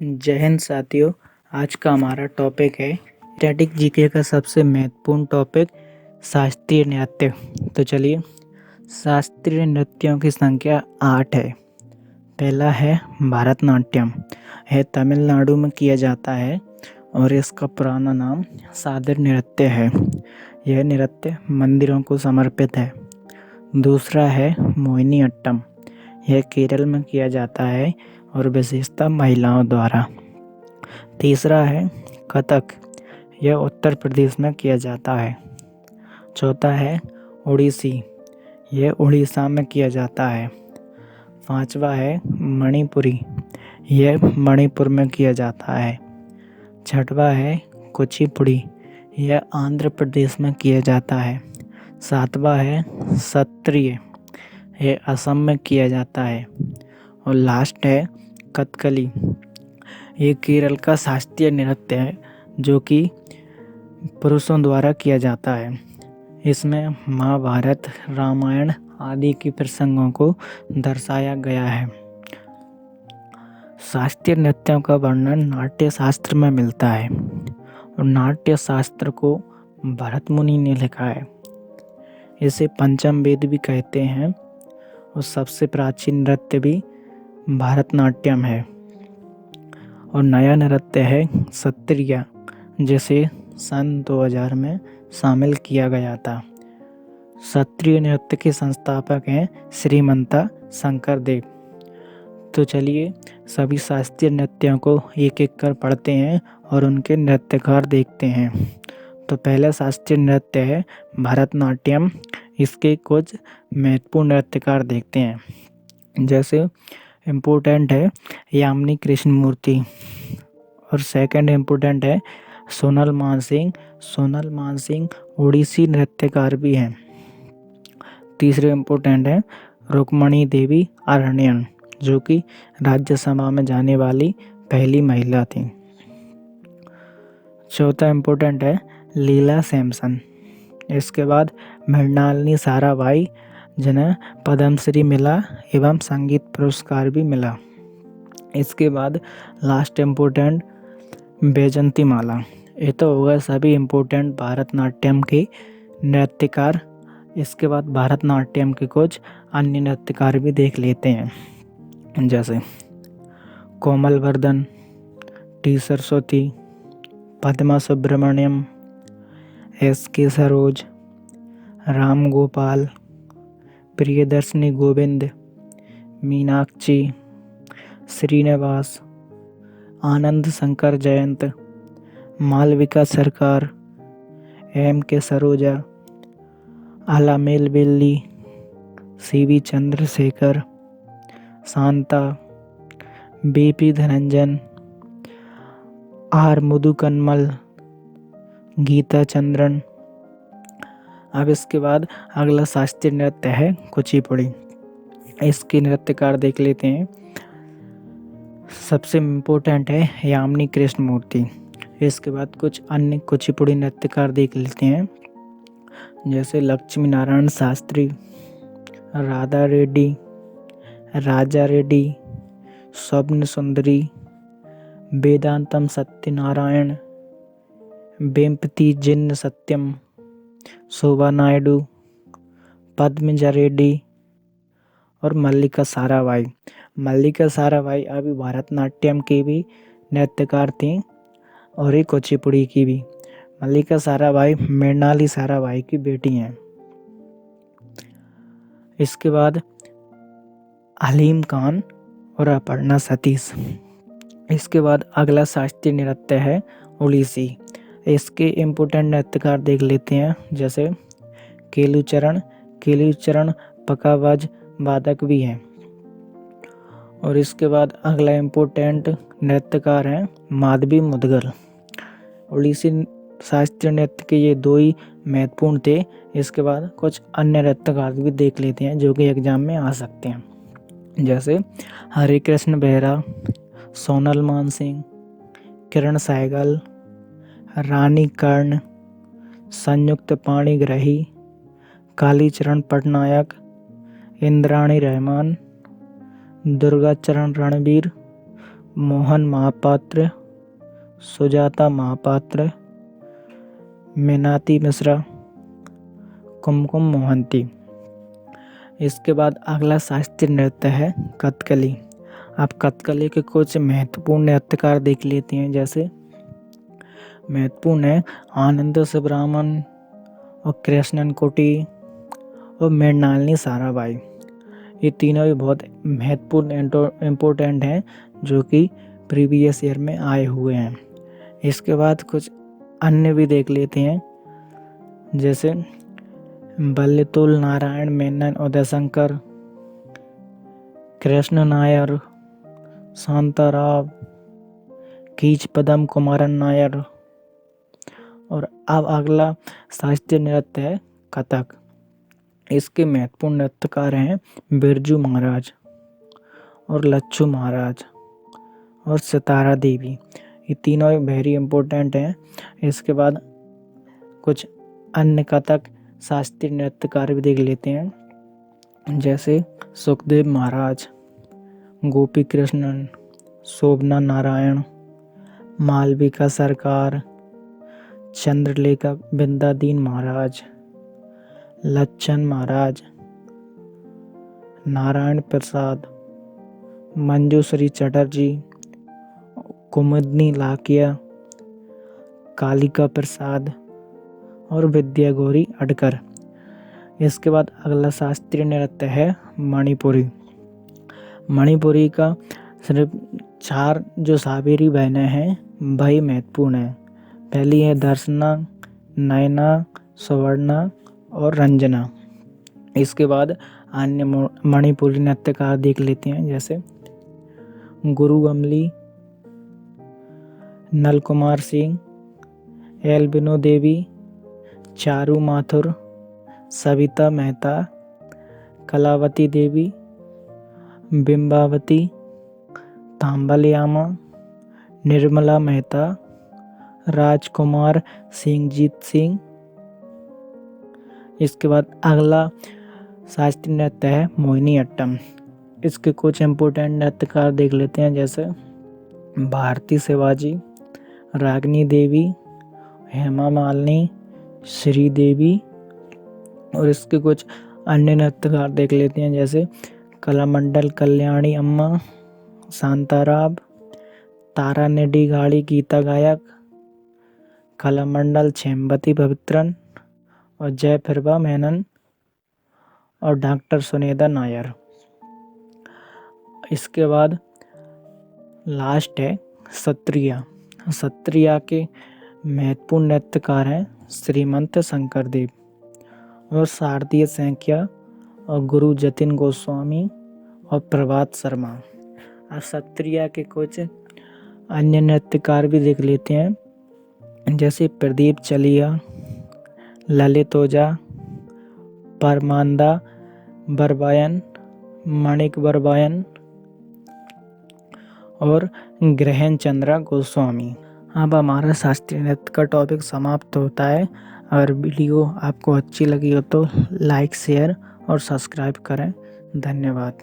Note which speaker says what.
Speaker 1: जय हिंद साथियों। आज का हमारा टॉपिक है स्टैटिक जीके का सबसे महत्वपूर्ण टॉपिक शास्त्रीय नृत्य। तो चलिए, शास्त्रीय नृत्यों की संख्या 8 है। पहला है भरतनाट्यम। यह तमिलनाडु में किया जाता है और इसका पुराना नाम सादर नृत्य है। यह नृत्य मंदिरों को समर्पित है। दूसरा है मोहिनीअट्टम। यह केरल में किया जाता है और विशेषतः महिलाओं द्वारा। तीसरा है कथक। यह उत्तर प्रदेश में किया जाता है। चौथा है ओडिसी। यह उड़ीसा में किया जाता है। पांचवा है मणिपुरी। यह मणिपुर में किया जाता है। छठवा है कुचिपुड़ी। यह आंध्र प्रदेश में किया जाता है। सातवां है सत्रिय। यह असम में किया जाता है। और लास्ट है कथकली। ये केरल का शास्त्रीय नृत्य है जो कि पुरुषों द्वारा किया जाता है। इसमें महाभारत, रामायण आदि के प्रसंगों को दर्शाया गया है। शास्त्रीय नृत्यों का वर्णन नाट्य शास्त्र में मिलता है और नाट्य शास्त्र को भरत मुनि ने लिखा है। इसे पंचम वेद भी कहते हैं और सबसे प्राचीन नृत्य भी भरतनाट्यम है। और नया नृत्य है सत्रिया, जिसे सन 2000 में शामिल किया गया था। सत्रिय नृत्य के संस्थापक हैं श्रीमंता शंकरदेव। तो चलिए, सभी शास्त्रीय नृत्यों को एक एक कर पढ़ते हैं और उनके नृत्यकार देखते हैं। तो पहला शास्त्रीय नृत्य है भरतनाट्यम। इसके कुछ महत्वपूर्ण नृत्यकार देखते हैं। जैसे इम्पोर्टेंट है यामिनी कृष्णमूर्ति और सेकंड इम्पोर्टेंट है सोनल मानसिंह। सोनल मानसिंह ओडिसी नृत्यकार भी हैं। तीसरे इम्पोर्टेंट है रुक्मणी देवी अरण्यन, जो कि राज्यसभा में जाने वाली पहली महिला थी। चौथा इम्पोर्टेंट है लीला सैमसन। इसके बाद मृणालिनी साराभाई, जिन्हें पद्मश्री मिला एवं संगीत पुरस्कार भी मिला। इसके बाद लास्ट इम्पोर्टेंट बैजंती माला। ये तो हो गए सभी इम्पोर्टेंट भरतनाट्यम के नृत्यकार। इसके बाद भरतनाट्यम के कुछ अन्य नृत्यकार भी देख लेते हैं। जैसे Komal Vardhan, T Saraswati, Padma Subramaniam, S K. Saroj, Ram Gopal, Priyadarshini Govind, Meenakshi, Srinivas, Anand Shankar Jayant, Malavika Sarkar, M K. Saroja, Alamelu Valli, C V. Chandrasekhar, Shanta, B P. Dhananjan, R. Mudukanmal, Geeta Chandran. अब इसके बाद अगला शास्त्रीय नृत्य है कुचिपुड़ी। इसके नृत्यकार देख लेते हैं। सबसे इम्पोर्टेंट है यामिनी कृष्णमूर्ति। इसके बाद कुछ अन्य कुचिपुड़ी नृत्यकार देख लेते हैं। जैसे लक्ष्मी नारायण शास्त्री, राधा रेड्डी, राजा रेड्डी, स्वप्न सुंदरी, वेदांतम सत्यनारायण, वेम्पति जिन्न सत्यम, शोभा नायडू, पद्मजा रेड्डी और मल्लिका साराभाई। मल्लिका साराभाई अभी भरतनाट्यम की भी नृत्यकार थी और एक कुचिपुड़ी की भी। मल्लिका साराभाई मृणाली साराभाई की बेटी हैं। इसके बाद हलीम खान और अपर्णा सतीश। इसके बाद अगला शास्त्रीय नृत्य है ओडिसी। इसके इम्पोर्टेंट नृत्यकार देख लेते हैं। जैसे केलुचरण। केलुचरण पकाबाज वादक भी हैं। और इसके बाद अगला इम्पोर्टेंट नृत्यकार हैं माधवी मुदगल। ओडिसी शास्त्रीय नृत्य के ये दो ही महत्वपूर्ण थे। इसके बाद कुछ अन्य नृत्यकार भी देख लेते हैं जो कि एग्जाम में आ सकते हैं। जैसे हरे कृष्ण बेहरा, सोनल मानसिंह, किरण सहगल, रानी कर्ण, संयुक्त पाणिग्राही, कालीचरण पटनायक, इंद्राणी रहमान, दुर्गाचरण रणबीर मोहन महापात्र, सुजाता महापात्र, मीनाती मिश्रा, कुमकुम मोहंती। इसके बाद अगला शास्त्रीय नृत्य है कथकली। आप कथकली के कुछ महत्वपूर्ण नृत्यकार देख लेते हैं। जैसे महत्वपूर्ण है आनंद सुब्रमण्यम और कृष्णन कोटी और मृणालिनी साराभाई। ये तीनों भी बहुत महत्वपूर्ण इम्पोर्टेंट हैं जो कि प्रीवियस ईयर में आए हुए हैं। इसके बाद कुछ अन्य भी देख लेते हैं। जैसे बल्लितुल नारायण मेनन, उदयशंकर, कृष्ण नायर, शांताराव, कीच पदम कुमारन नायर। और अब अगला शास्त्रीय नृत्य है कथक। इसके महत्वपूर्ण नृत्यकार हैं बिरजू महाराज और लच्छू महाराज और सितारा देवी। ये तीनों वेरी इम्पोर्टेंट हैं। इसके बाद कुछ अन्य कथक शास्त्रीय नृत्यकार भी देख लेते हैं। जैसे सुखदेव महाराज, गोपी कृष्णन, शोभना नारायण, मालविका सरकार, चंद्रलेखा बिंदादीन महाराज, लच्छन महाराज, नारायण प्रसाद, मंजूश्री चटर्जी, कुमुदनी लाकिया, कालिका प्रसाद और विद्या गौरी अडकर। इसके बाद अगला शास्त्रीय नृत्य है मणिपुरी। मणिपुरी का सिर्फ 4 जो साबेरी बहनें हैं वही महत्वपूर्ण है। पहली है दर्शना, नयना, सुवर्णा और रंजना। इसके बाद अन्य मणिपुरी नृत्यकार देख लेते हैं। जैसे गुरु अमली, नल कुमार सिंह, एल्बिनो देवी, चारू माथुर, सविता मेहता, कलावती देवी, बिंबावती, तांबलयामा, निर्मला मेहता, राजकुमार सिंहजीत सिंह। इसके बाद अगला शास्त्रीय नृत्य है मोहिनी अट्टम। इसके कुछ इम्पोर्टेंट नृत्यकार देख लेते हैं। जैसे भारती शिवाजी, रागिनी देवी, हेमा मालिनी, श्रीदेवी। और इसके कुछ अन्य नृत्यकार देख लेते हैं। जैसे कलामंडल कल्याणी अम्मा, शांताराव, तारा नेडीगाड़ी गीता गायक, कलामंडल छेमवती पवित्रन और जय फिरबा मेनन और डॉक्टर सुनेदा नायर। इसके बाद लास्ट है सत्रिया। सत्रिया के महत्वपूर्ण नृत्यकार हैं श्रीमंत शंकरदेव और शारदीय सैकिया और गुरु जतिन गोस्वामी और प्रभात शर्मा। अब सत्रिया के कुछ अन्य नृत्यकार भी देख लेते हैं। जैसे प्रदीप चलिया, ललित ओझा, परमानंदा बरबायन, माणिक बरबायन और ग्रहण चंद्रा गोस्वामी। अब हमारा शास्त्रीय नृत्य का टॉपिक समाप्त होता है। अगर वीडियो आपको अच्छी लगी हो तो लाइक, शेयर और सब्सक्राइब करें। धन्यवाद।